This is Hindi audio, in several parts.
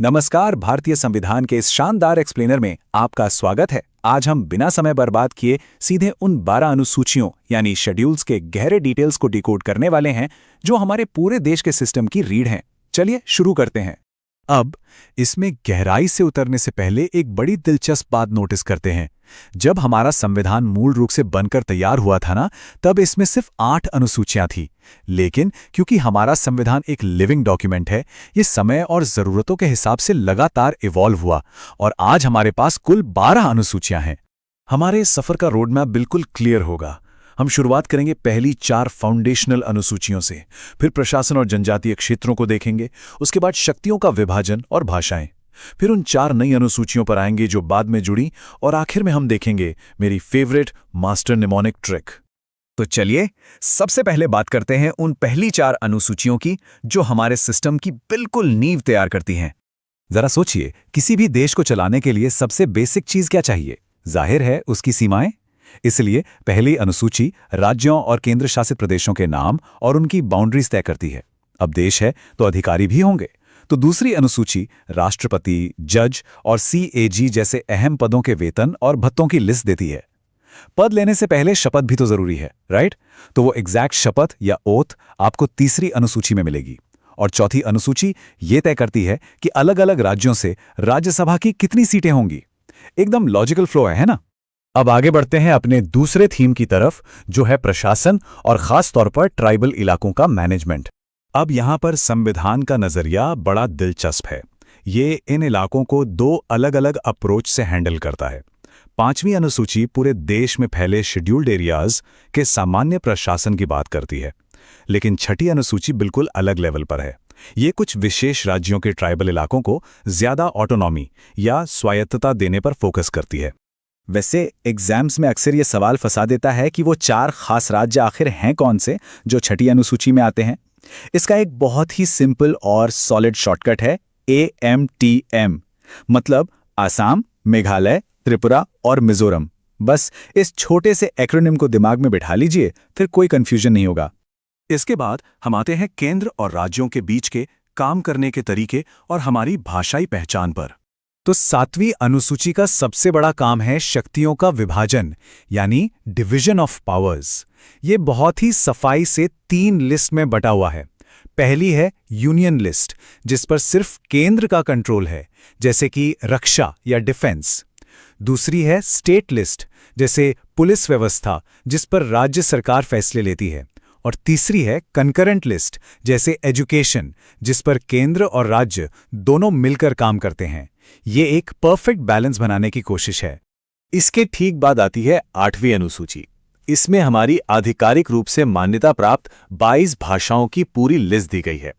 नमस्कार। भारतीय संविधान के इस शानदार एक्सप्लेनर में आपका स्वागत है। आज हम बिना समय बर्बाद किए सीधे उन 12 अनुसूचियों यानी शेड्यूल्स के गहरे डिटेल्स को डिकोड करने वाले हैं जो हमारे पूरे देश के सिस्टम की रीढ़ हैं। चलिए शुरू करते हैं। अब इसमें गहराई से उतरने से पहले एक बड़ी दिलचस्प बात नोटिस करते हैं। जब हमारा संविधान मूल रूप से बनकर तैयार हुआ था ना, तब इसमें सिर्फ 8 अनुसूचियां थी। लेकिन क्योंकि हमारा संविधान एक लिविंग डॉक्यूमेंट है, ये समय और ज़रूरतों के हिसाब से लगातार इवॉल्व हुआ और आज हमारे पास कुल 12 अनुसूचियां हैं। हमारे इस सफ़र का रोड मैप बिल्कुल क्लियर होगा। हम शुरुआत करेंगे पहली 4 फाउंडेशनल अनुसूचियों से, फिर प्रशासन और जनजातीय क्षेत्रों को देखेंगे, उसके बाद शक्तियों का विभाजन और भाषाएं, फिर उन 4 नई अनुसूचियों पर आएंगे जो बाद में जुड़ी, और आखिर में हम देखेंगे मेरी फेवरेट मास्टर निमोनिक ट्रिक। तो चलिए सबसे पहले बात करते हैं उन पहली 4 अनुसूचियों की जो हमारे सिस्टम की बिल्कुल नींव तैयार करती हैं। जरा सोचिए, किसी भी देश को चलाने के लिए सबसे बेसिक चीज क्या चाहिए? जाहिर है उसकी सीमाएं। इसलिए पहली अनुसूची राज्यों और केंद्र शासित प्रदेशों के नाम और उनकी बाउंड्रीज तय करती है। अब देश है तो अधिकारी भी होंगे। तो दूसरी अनुसूची राष्ट्रपति, जज और CAG जैसे अहम पदों के वेतन और भत्तों की लिस्ट देती है। पद लेने से पहले शपथ भी तो जरूरी है, राइट? तो वो एग्जैक्ट शपथ या ओथ आपको तीसरी अनुसूची में मिलेगी। और चौथी अनुसूची ये तय करती है कि अलग अलग राज्यों से राज्यसभा की कितनी सीटें होंगी। एकदम लॉजिकल फ्लो है ना? अब आगे बढ़ते हैं अपने दूसरे थीम की तरफ, जो है प्रशासन और खास तौर पर ट्राइबल इलाकों का मैनेजमेंट। अब यहां पर संविधान का नजरिया बड़ा दिलचस्प है। ये इन इलाकों को 2 अलग अलग अप्रोच से हैंडल करता है। 5वीं अनुसूची पूरे देश में फैले शेड्यूल्ड एरियाज के सामान्य प्रशासन की बात करती है, लेकिन 6ठी अनुसूची बिल्कुल अलग लेवल पर है। ये कुछ विशेष राज्यों के ट्राइबल इलाकों को ज्यादा ऑटोनॉमी या स्वायत्तता देने पर फोकस करती है। वैसे एग्जाम्स में अक्सर ये सवाल फंसा देता है कि वो 4 खास राज्य आखिर हैं कौन से जो 6ठी अनुसूची में आते हैं। इसका एक बहुत ही सिंपल और सॉलिड शॉर्टकट है AMTM, मतलब आसाम, मेघालय, त्रिपुरा और मिजोरम। बस इस छोटे से एक्रोनिम को दिमाग में बिठा लीजिए, फिर कोई कंफ्यूजन नहीं होगा। इसके बाद हम आते हैं केंद्र और राज्यों के बीच के काम करने के तरीके और हमारी भाषाई पहचान पर। तो 7वीं अनुसूची का सबसे बड़ा काम है शक्तियों का विभाजन, यानी डिवीजन ऑफ पावर्स। ये बहुत ही सफाई से 3 लिस्ट में बटा हुआ है। पहली है यूनियन लिस्ट, जिस पर सिर्फ केंद्र का कंट्रोल है, जैसे कि रक्षा या डिफेंस। दूसरी है स्टेट लिस्ट, जैसे पुलिस व्यवस्था, जिस पर राज्य सरकार फैसले लेती है। और तीसरी है कंकरेंट लिस्ट, जैसे एजुकेशन, जिस पर केंद्र और राज्य दोनों मिलकर काम करते हैं। ये एक परफेक्ट बैलेंस बनाने की कोशिश है। इसके ठीक बाद आती है 8वीं अनुसूची। इसमें हमारी आधिकारिक रूप से मान्यता प्राप्त 22 भाषाओं की पूरी लिस्ट दी गई है।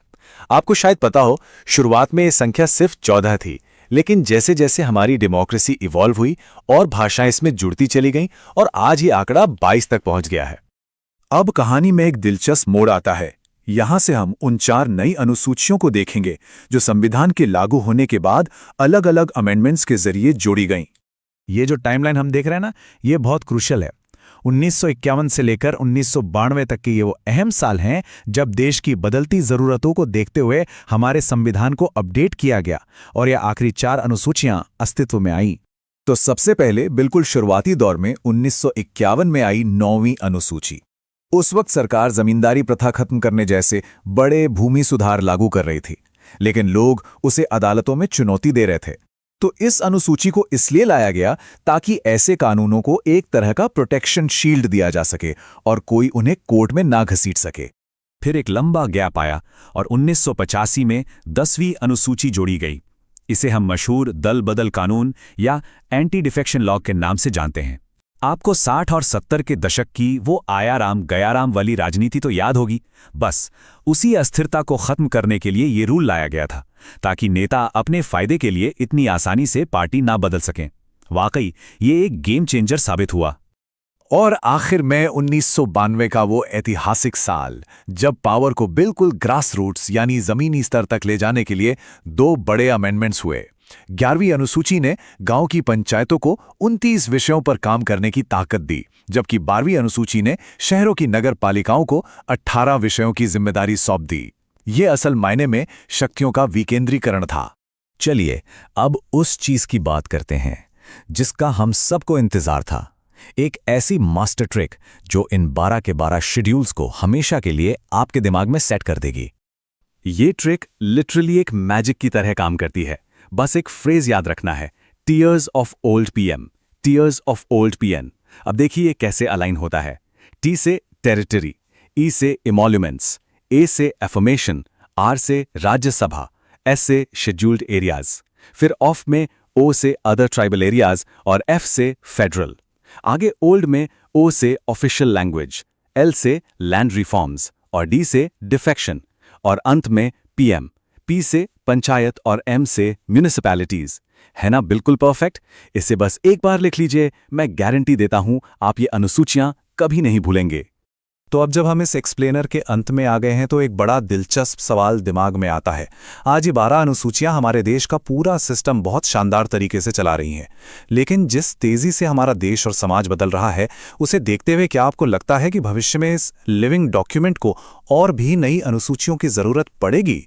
आपको शायद पता हो, शुरुआत में ये संख्या सिर्फ 14 थी, लेकिन जैसे जैसे हमारी डेमोक्रेसी इवॉल्व हुई और भाषाएं इसमें जुड़ती चली गईं, और आज ये आंकड़ा 22 तक पहुंच गया है। अब कहानी में एक दिलचस्प मोड़ आता है। यहां से हम उन 4 नई अनुसूचियों को देखेंगे जो संविधान के लागू होने के बाद अलग अलग अमेंडमेंट्स के जरिए जोड़ी गईं। ये जो टाइमलाइन हम देख रहे हैं ना, ये बहुत क्रूशियल है। 1951 से लेकर 1992 तक के ये वो अहम साल हैं जब देश की बदलती ज़रूरतों को देखते हुए हमारे संविधान को अपडेट किया गया और ये आखिरी 4 अनुसूचियां अस्तित्व में आईं। तो सबसे पहले बिल्कुल शुरुआती दौर में 1951 में आई 9वीं अनुसूची। उस वक्त सरकार जमींदारी प्रथा खत्म करने जैसे बड़े भूमि सुधार लागू कर रही थी, लेकिन लोग उसे अदालतों में चुनौती दे रहे थे। तो इस अनुसूची को इसलिए लाया गया ताकि ऐसे कानूनों को एक तरह का प्रोटेक्शन शील्ड दिया जा सके और कोई उन्हें कोर्ट में ना घसीट सके। फिर एक लंबा गैप आया और 1985 में 10वीं अनुसूची जोड़ी गई। इसे हम मशहूर दल बदल कानून या एंटी डिफेक्शन लॉ के नाम से जानते हैं। आपको 60 और 70 के दशक की वो आयाराम गयाराम वाली राजनीति तो याद होगी। बस उसी अस्थिरता को खत्म करने के लिए ये रूल लाया गया था, ताकि नेता अपने फायदे के लिए इतनी आसानी से पार्टी ना बदल सकें। वाकई ये एक गेम चेंजर साबित हुआ। और आखिर में 1992 का वो ऐतिहासिक साल, जब पावर को बिल्कुल ग्रास रूट्स यानी जमीनी स्तर तक ले जाने के लिए 2 बड़े अमेंडमेंट्स हुए। 11वीं अनुसूची ने गांव की पंचायतों को 29 विषयों पर काम करने की ताकत दी, जबकि 12वीं अनुसूची ने शहरों की नगर पालिकाओं को 18 विषयों की जिम्मेदारी सौंप दी। ये असल मायने में शक्तियों का विकेंद्रीकरण था। चलिए अब उस चीज की बात करते हैं जिसका हम सबको इंतजार था। एक ऐसी मास्टर ट्रिक जो इन 12 के 12 शेड्यूल्स को हमेशा के लिए आपके दिमाग में सेट कर देगी। ये ट्रिक लिटरली एक मैजिक की तरह काम करती है। बस एक फ्रेज याद रखना है, tears of old PM, tears of old PN. अब देखिए ये कैसे अलाइन होता है। टी से टेरिटरी, ई से इमोल्यूमेंट्स, ए से एफर्मेशन, आर से राज्यसभा, एस से शेड्यूल्ड एरियाज, फिर ऑफ में ओ से अदर ट्राइबल एरियाज और एफ से फेडरल। आगे ओल्ड में ओ से ऑफिशियल लैंग्वेज, एल से लैंड रिफॉर्म्स और डी से डिफेक्शन और अंत में पीएम, पी से पंचायत और एम से म्यूनिसिपैलिटीज। है ना बिल्कुल परफेक्ट। इसे बस एक बार लिख लीजिए, मैं गारंटी देता हूं आप ये अनुसूचियां कभी नहीं भूलेंगे। तो अब जब हम इस एक्सप्लेनर के अंत में आ गए हैं तो एक बड़ा दिलचस्प सवाल दिमाग में आता है। आज ये 12 अनुसूचियां हमारे देश का पूरा सिस्टम बहुत शानदार तरीके से चला रही हैं, लेकिन जिस तेजी से हमारा देश और समाज बदल रहा है उसे देखते हुए क्या आपको लगता है कि भविष्य में इस लिविंग डॉक्यूमेंट को और भी नई अनुसूचियों की जरूरत पड़ेगी?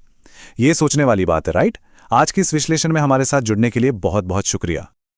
ये सोचने वाली बात है, राइट? आज के इस विश्लेषण में हमारे साथ जुड़ने के लिए बहुत बहुत शुक्रिया।